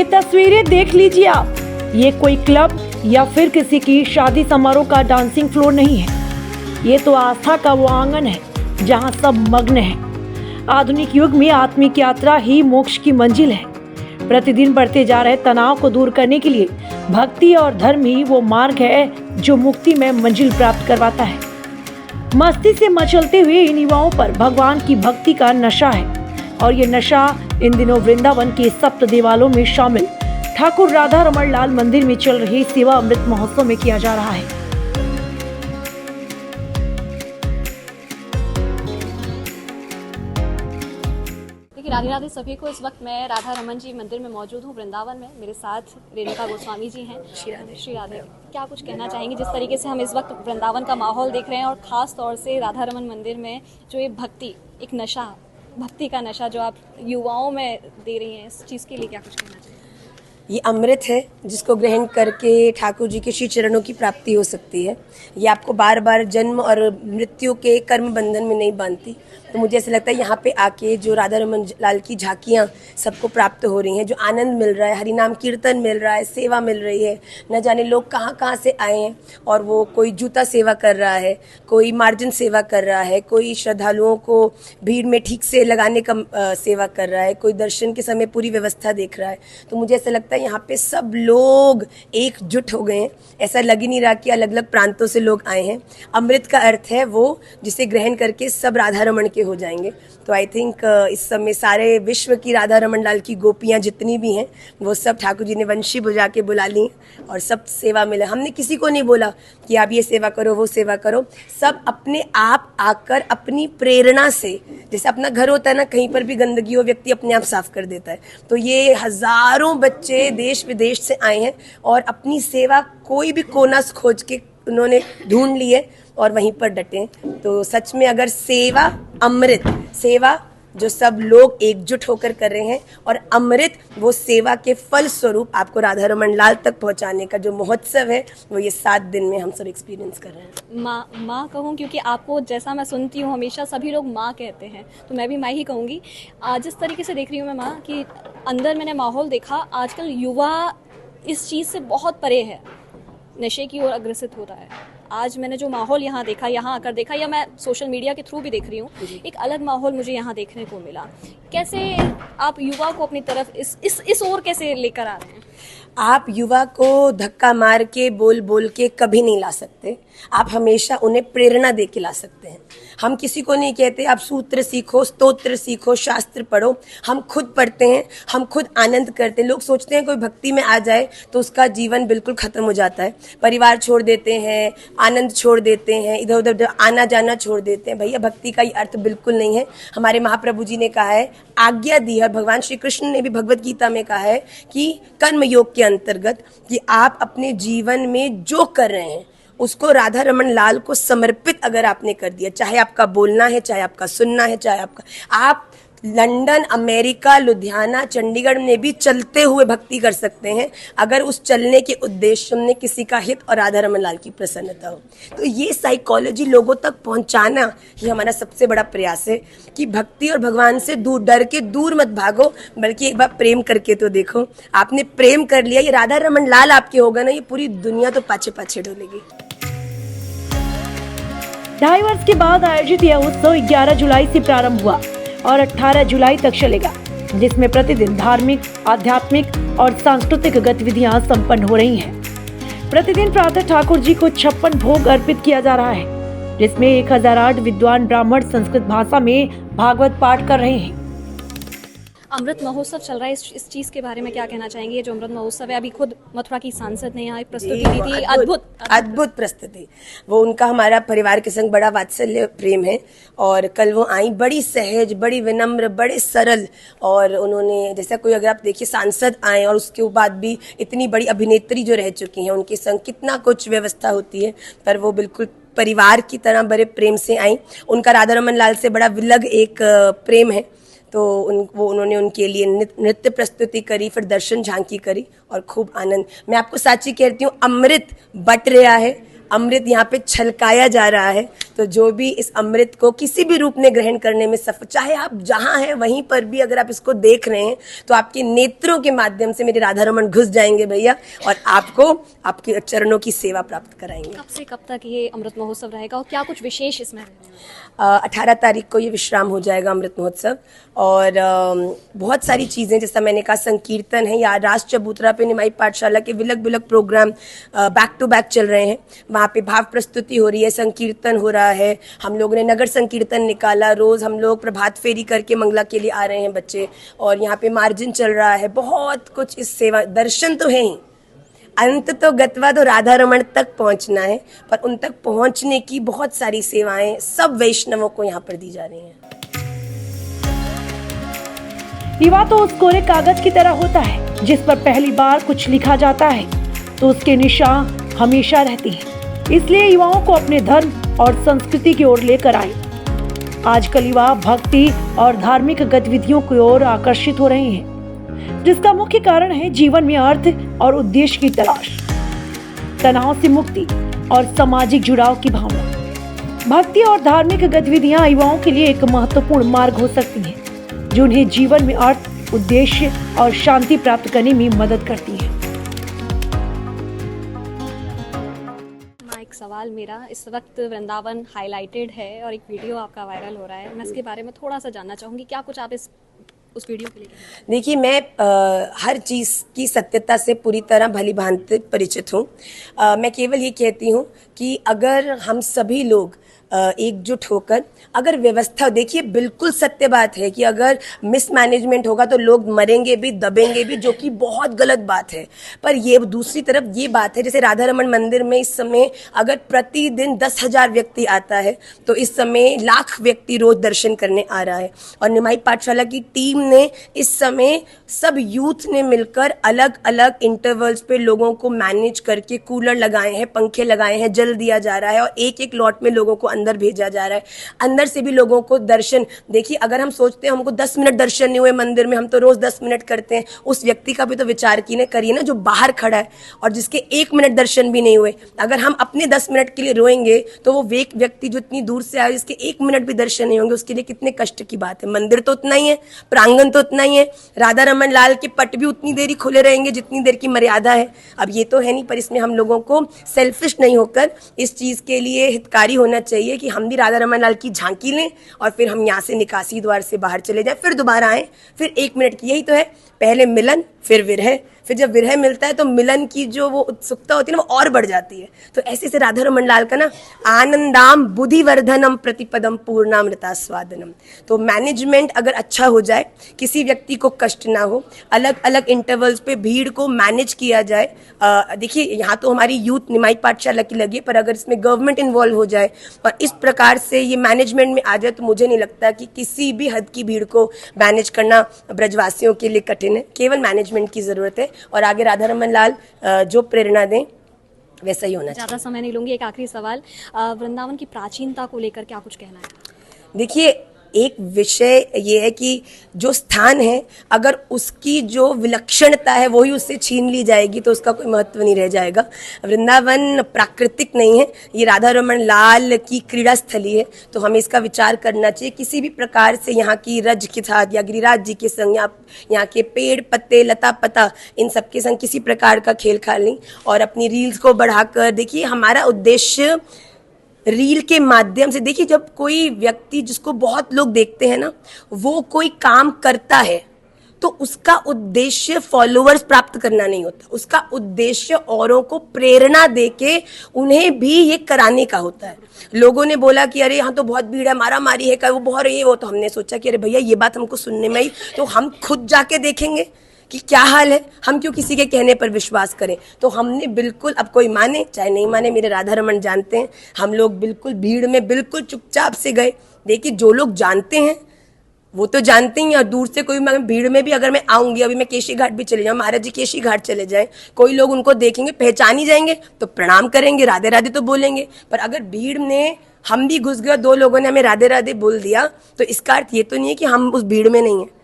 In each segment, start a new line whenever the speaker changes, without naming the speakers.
तस्वीरें देख लीजिए आप। ये कोई क्लब या फिर किसी की शादी समारोह का डांसिंग फ्लोर नहीं है, ये तो आस्था का वो आंगन है जहां सब मग्न है। आधुनिक युग में आत्मिक यात्रा ही मोक्ष की मंजिल है। प्रतिदिन बढ़ते जा रहे तनाव को दूर करने के लिए भक्ति और धर्म ही वो मार्ग है जो मुक्ति में मंजिल प्राप्त करवाता है। मस्ती से मचलते हुए इन युवाओं पर भगवान की भक्ति का नशा है और ये नशा इन दिनों वृंदावन के सप्त देवालयों में शामिल ठाकुर राधा रमण लाल मंदिर में चल रही सेवा अमृत महोत्सव में किया जा रहा है।
देखिए, राधे राधे सभी को। इस वक्त मैं राधा रमन जी मंदिर में मौजूद हूँ वृंदावन में। मेरे साथ रेणुका गोस्वामी जी हैं। श्री राधे, क्या कुछ कहना चाहेंगे जिस तरीके से हम इस वक्त वृंदावन का माहौल देख रहे हैं और ख़ास तौर से राधा रमन मंदिर में जो ये भक्ति, एक नशा, भक्ति का नशा जो आप युवाओं में दे रही हैं, इस चीज़ के लिए क्या कुछ कहना चाहिए?
ये अमृत है जिसको ग्रहण करके ठाकुर जी के श्री चरणों की प्राप्ति हो सकती है। ये आपको बार बार जन्म और मृत्यु के कर्म बंधन में नहीं बांधती। तो मुझे ऐसा लगता है यहाँ पे आके जो राधा रमन लाल की झांकियाँ सबको प्राप्त हो रही हैं, जो आनंद मिल रहा है, हरिनाम कीर्तन मिल रहा है, सेवा मिल रही है। न जाने लोग कहाँ कहाँ से आए हैं और वो कोई जूता सेवा कर रहा है, कोई मार्जिन सेवा कर रहा है, कोई श्रद्धालुओं को भीड़ में ठीक से लगाने का सेवा कर रहा है, कोई दर्शन के समय पूरी व्यवस्था देख रहा है। तो मुझे ऐसा लगता है यहाँ पे सब लोग एकजुट हो गए हैं। ऐसा लग ही नहीं रहा कि अलग अलग प्रांतों से लोग आए हैं। अमृत का अर्थ है वो जिसे ग्रहण करके सब राधा रमण के हो जाएंगे। तो आई थिंक इस समय सारे विश्व की राधा रमन लाल की गोपियाँ जितनी भी हैं वो सब ठाकुर जी ने वंशी बुझा के बुला ली और सब सेवा मिले। हमने किसी को नहीं बोला कि आप ये सेवा करो, वो सेवा करो। सब अपने आप आकर अपनी प्रेरणा से, जैसे अपना घर होता है ना, कहीं पर भी गंदगी हो व्यक्ति अपने आप साफ कर देता है। तो ये हजारों बच्चे देश विदेश से आए हैं और अपनी सेवा कोई भी कोना खोज के उन्होंने ढूंढ ली है और वहीं पर डटे। तो सच में अगर सेवा अमृत, सेवा जो सब लोग एकजुट होकर कर रहे हैं और अमृत वो सेवा के फल स्वरूप आपको राधा रमण लाल तक पहुंचाने का जो महोत्सव है वो ये 7 दिन में हम सब एक्सपीरियंस कर रहे हैं।
माँ कहूँ, क्योंकि आपको जैसा मैं सुनती हूँ हमेशा सभी लोग माँ कहते हैं, तो मैं भी माँ ही कहूँगी। जिस तरीके से देख रही हूँ मैं माँ कि अंदर मैंने माहौल देखा, आजकल युवा इस चीज़ से बहुत परे है, नशे की ओर अग्रसित होता है। आज मैंने जो माहौल यहाँ देखा, यहाँ आकर देखा, या मैं सोशल मीडिया के थ्रू भी देख रही हूँ, एक अलग माहौल मुझे यहाँ देखने को मिला। कैसे आप युवा को अपनी तरफ इस ओर कैसे लेकर आ रहे हैं?
आप युवा को धक्का मार के बोल बोल के कभी नहीं ला सकते। आप हमेशा उन्हें प्रेरणा दे के ला सकते हैं। हम किसी को नहीं कहते आप सूत्र सीखो, स्तोत्र सीखो, शास्त्र पढ़ो। हम खुद पढ़ते हैं, हम खुद आनंद करते हैं। लोग सोचते हैं कोई भक्ति में आ जाए तो उसका जीवन बिल्कुल खत्म हो जाता है, परिवार छोड़ देते हैं, आनंद छोड़ देते हैं, इधर उधर आना जाना छोड़ देते हैं। भैया, भक्ति का ये अर्थ बिल्कुल नहीं है। हमारे महाप्रभु जी ने कहा है, आज्ञा दी है, भगवान श्री कृष्ण ने भी भगवत गीता में कहा है कि कर्म योग के अंतर्गत कि आप अपने जीवन में जो कर रहे हैं उसको राधा रमण लाल को समर्पित अगर आपने कर दिया, चाहे आपका बोलना है, चाहे आपका सुनना है, चाहे आप लंदन, अमेरिका, लुधियाना, चंडीगढ़ में भी चलते हुए भक्ति कर सकते हैं अगर उस चलने के उद्देश्य में किसी का हित और राधा रमण लाल की प्रसन्नता हो। तो ये साइकोलॉजी लोगों तक पहुंचाना ही हमारा सबसे बड़ा प्रयास है कि भक्ति और भगवान से दूर, डर के दूर मत भागो, बल्कि एक बार प्रेम करके तो देखो। आपने प्रेम कर लिया, ये राधा रमण लाल आपके होगा ना, ये पूरी दुनिया तो पाछे पाछे डोलेगी।
2.5 वर्ष के बाद आयोजित यह उत्सव 11 जुलाई से प्रारंभ हुआ और 18 जुलाई तक चलेगा, जिसमें प्रतिदिन धार्मिक, आध्यात्मिक और सांस्कृतिक गतिविधियां संपन्न हो रही हैं। प्रतिदिन प्रातः ठाकुर जी को 56 भोग अर्पित किया जा रहा है, जिसमें 1008 विद्वान ब्राह्मण संस्कृत भाषा में भागवत पाठ कर रहे हैं।
अमृत महोत्सव चल रहा है, इस चीज़ के बारे में क्या कहना चाहेंगे? ये जो अमृत महोत्सव है, अभी खुद मथुरा की सांसद ने यहाँ एक प्रस्तुति दी थी, अद्भुत प्रस्तुति। वो उनका हमारा परिवार के संग बड़ा वात्सल्य प्रेम है और कल वो आई बड़ी सहज, बड़ी विनम्र, बड़े सरल। और उन्होंने, जैसा कोई अगर आप देखिए सांसद आए और उसके बाद भी इतनी बड़ी अभिनेत्री जो रह चुकी हैं, उनके संग कितना कुछ व्यवस्था होती है, पर वो बिल्कुल परिवार की तरह बड़े प्रेम से आई। उनका राधा रमण लाल से बड़ा विलग एक प्रेम है। तो उन्होंने उनके लिए नृत्य प्रस्तुति करी, फिर दर्शन झांकी करी और खूब आनंद। मैं आपको साची कहती हूँ, अमृत बट रहा है,
अमृत यहाँ पे छलकाया जा रहा है। तो जो भी इस अमृत को किसी भी रूप में ग्रहण करने में सफल, चाहे आप जहाँ हैं वहीं पर भी अगर आप इसको देख रहे हैं तो आपके नेत्रों के माध्यम से मेरे राधा रमन घुस जाएंगे भैया और आपको आपके चरणों की सेवा प्राप्त कराएंगे।
कब से कब तक ये अमृत महोत्सव रहेगा और क्या कुछ विशेष इसमें रहेगा?
18 तारीख को ये विश्राम हो जाएगा अमृत महोत्सव। और बहुत सारी चीज़ें, जैसा मैंने कहा, संकीर्तन है या राज चबूतरा पे निमाई पाठशाला के विलग विलग प्रोग्राम बैक टू बैक चल रहे हैं। वहाँ पे भाव प्रस्तुति हो रही है, संकीर्तन हो रहा है, हम लोगों ने नगर संकीर्तन निकाला, रोज़ हम लोग प्रभात फेरी करके मंगला के लिए आ रहे हैं बच्चे, और यहाँ पे मार्जिन चल रहा है। बहुत कुछ इस सेवा, दर्शन तो है ही, अंत तो गत्वा तो राधा रमण तक पहुंचना है, पर उन तक पहुंचने की बहुत सारी सेवाएं सब वैष्णवों को यहाँ पर दी जा रही हैं।
युवा तो उस कोरे कागज की तरह होता है जिस पर पहली बार कुछ लिखा जाता है तो उसके निशान हमेशा रहती हैं। इसलिए युवाओं को अपने धर्म और संस्कृति की ओर लेकर आए। आजकल युवा भक्ति और धार्मिक गतिविधियों की ओर आकर्षित हो रहे हैं, जिसका मुख्य कारण है जीवन में अर्थ और उद्देश्य की तलाश, तनाव से मुक्ति और सामाजिक जुड़ाव की भावना। भक्ति और धार्मिक गतिविधियां युवाओं के लिए एक महत्वपूर्ण मार्ग हो सकती हैं, जो उन्हें जीवन में अर्थ, उद्देश्य और शांति प्राप्त करने में मदद करती है।
एक सवाल मेरा, इस वक्त वृंदावन हाईलाइटेड है और एक वीडियो आपका वायरल हो रहा है, मैं इसके बारे में थोड़ा सा जानना चाहूँगी, क्या कुछ आप उस वीडियो के लिए?
देखिए, मैं हर चीज़ की सत्यता से पूरी तरह भली भांति परिचित हूँ। मैं केवल ये कहती हूँ कि अगर हम सभी लोग एकजुट होकर अगर व्यवस्था, देखिए बिल्कुल सत्य बात है कि अगर मिसमैनेजमेंट होगा तो लोग मरेंगे भी, दबेंगे भी, जो कि बहुत गलत बात है। पर ये दूसरी तरफ ये बात है, जैसे राधा रमन मंदिर में इस समय अगर प्रतिदिन 10,000 व्यक्ति आता है तो इस समय लाख व्यक्ति रोज दर्शन करने आ रहा है। और निमाई पाठशाला की टीम ने इस समय सब यूथ ने मिलकर अलग अलग इंटरवल्स पे लोगों को मैनेज करके कूलर लगाए हैं, पंखे लगाए हैं, जल दिया जा रहा है और एक एक लॉट में लोगों को अंदर भेजा जा रहा है। अंदर से भी लोगों को दर्शन, देखिए अगर हम सोचते हैं हमको 10 मिनट दर्शन नहीं हुए मंदिर में, हम तो रोज 10 मिनट करते हैं, उस व्यक्ति का भी तो विचार करिए ना जो बाहर खड़ा है और जिसके 1 मिनट दर्शन भी नहीं हुए। अगर हम अपने 10 मिनट के लिए रोएंगे तो वो व्यक्ति जो इतनी दूर से आए, जिसके 1 मिनट भी दर्शन नहीं होंगे, उसके लिए कितने कष्ट की बात है। मंदिर तो उतना ही है, प्रांगण तो उतना ही है, राधा रमन लाल के पट भी उतनी देर ही खुले रहेंगे जितनी देर की मर्यादा है। अब ये तो है नहीं, पर इसमें हम लोगों को सेल्फिश नहीं होकर इस चीज के लिए हितकारी होना चाहिए कि हम भी राधा रमन लाल की झांकी लें और फिर हम यहाँ से निकासी द्वार से बाहर चले जाएं, फिर दोबारा आए, फिर 1 मिनट की। यही तो है, पहले मिलन फिर विरह, फिर जब विरह मिलता है तो मिलन की जो वो उत्सुकता होती है ना वो और बढ़ जाती है। तो ऐसे से राधा रमन लाल का ना आनंदाम बुद्धिवर्धनम प्रतिपदम पूर्णामृता स्वादनम। तो मैनेजमेंट अगर अच्छा हो जाए, किसी व्यक्ति को कष्ट ना हो, अलग अलग इंटरवल्स पे भीड़ को मैनेज किया जाए। देखिए यहाँ तो हमारी यूथ निमाई पाठशाला की लगी, पर अगर इसमें गवर्नमेंट इन्वॉल्व हो जाए और इस प्रकार से ये मैनेजमेंट में आ जाए तो मुझे नहीं लगता कि किसी भी हद की भीड़ को मैनेज करना ब्रजवासियों के लिए कठिन है। केवल मैनेजमेंट की जरूरत है और आगे राधा रमन लाल जो प्रेरणा दें वैसा ही होना चाहिए।
ज़्यादा समय नहीं लूंगी, एक आखिरी सवाल, वृंदावन की प्राचीनता को लेकर क्या कुछ कहना है?
देखिए, एक विषय ये है कि जो स्थान है अगर उसकी जो विलक्षणता है वही उससे छीन ली जाएगी तो उसका कोई महत्व नहीं रह जाएगा। वृंदावन प्राकृतिक नहीं है, ये राधा रमन लाल की क्रीड़ा स्थली है। तो हमें इसका विचार करना चाहिए, किसी भी प्रकार से यहाँ की रज के साथ या गिरिराज जी के संग या यहाँ के पेड़ पत्ते लता पता इन सब के संग किसी प्रकार का खेल खाल नहीं। और अपनी रील्स को बढ़ाकर, देखिए हमारा उद्देश्य रील के माध्यम से, देखिए जब कोई व्यक्ति जिसको बहुत लोग देखते हैं ना, वो कोई काम करता है तो उसका उद्देश्य फॉलोअर्स प्राप्त करना नहीं होता, उसका उद्देश्य औरों को प्रेरणा देके उन्हें भी ये कराने का होता है। लोगों ने बोला कि अरे यहाँ तो बहुत भीड़ है, मारा मारी है, क्या वो बहुत ये वो, तो हमने सोचा कि अरे भैया ये बात हमको सुनने में आई तो हम खुद जाके देखेंगे कि क्या हाल है, हम क्यों किसी के कहने पर विश्वास करें। तो हमने बिल्कुल, अब कोई माने चाहे नहीं माने, मेरे राधा रमन जानते हैं, हम लोग बिल्कुल भीड़ में बिल्कुल चुपचाप से गए। देखिए जो लोग जानते हैं वो तो जानते ही हैं, और दूर से कोई भीड़ में भी अगर मैं आऊंगी, अभी मैं केशी घाट भी चले जाऊँ, महाराज जी केशी घाट चले जाए, कोई लोग उनको देखेंगे, पहचान ही जाएंगे तो प्रणाम करेंगे, राधे राधे तो बोलेंगे। पर अगर भीड़ में हम भी घुस गए, 2 लोगों ने हमें राधे राधे बोल दिया, तो इसका अर्थ ये तो नहीं है कि हम उस भीड़ में नहीं है।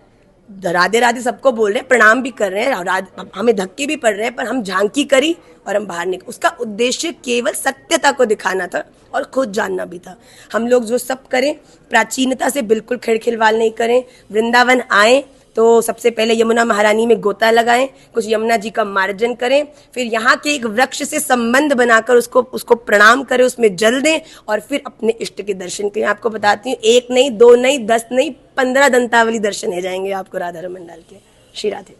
राधे राधे सबको बोल रहे हैं, प्रणाम भी कर रहे हैं और हमें धक्के भी पड़ रहे हैं, पर हम झांकी करी और हम बाहर निकले। उसका उद्देश्य केवल सत्यता को दिखाना था और खुद जानना भी था। हम लोग जो सब करें प्राचीनता से बिल्कुल खिलवाड़ नहीं करें। वृंदावन आए तो सबसे पहले यमुना महारानी में गोता लगाएं, कुछ यमुना जी का मार्जन करें, फिर यहाँ के एक वृक्ष से संबंध बनाकर उसको प्रणाम करें, उसमें जल दें और फिर अपने इष्ट के दर्शन करें। आपको बताती हूँ, 1 नहीं 2 नहीं 10 नहीं 15 दंतावली दर्शन हो जाएंगे आपको राधा रमन डाल के। श्री राधे।